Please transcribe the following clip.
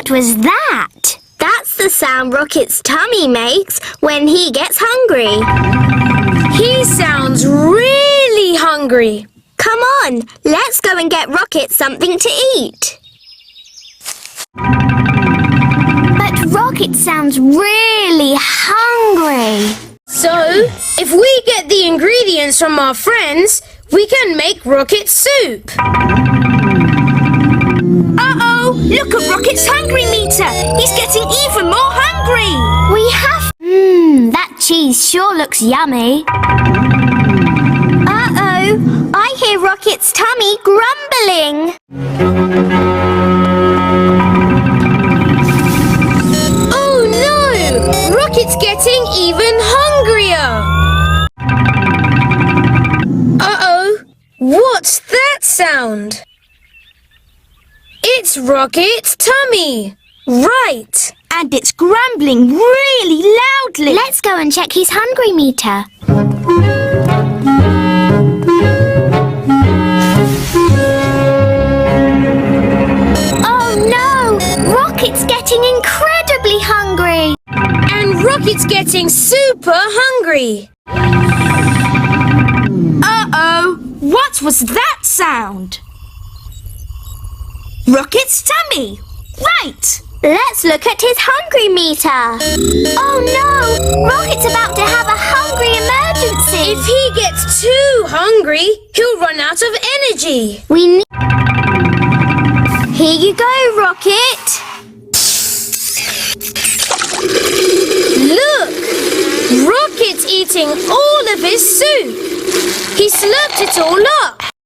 What was that? That's the sound Rocket's tummy makes when he gets hungry. He sounds really hungry. Come on, let's go and get Rocket something to eat. But Rocket sounds really hungry. So, if we get the ingredients from our friends, we can make Rocket soup. Uh-oh! Look at Rocket's hungry meter! He's getting even more hungry! We have... that cheese sure looks yummy. Uh-oh! I hear Rocket's tummy grumbling. Oh no! Rocket's getting even hungrier! Uh-oh! What's that sound? It's Rocket's tummy! Right! And it's grumbling really loudly. Let's go and check his hungry meter. Oh no! Rocket's getting incredibly hungry. And Rocket's getting super hungry! Uh-oh! What was that sound? Rocket's tummy! Right! Let's look at his hungry meter. Oh no! Rocket's about to have a hungry emergency! If he gets too hungry, he'll run out of energy. Here you go, Rocket. Look! Rocket's eating all of his soup. He slurped it all up.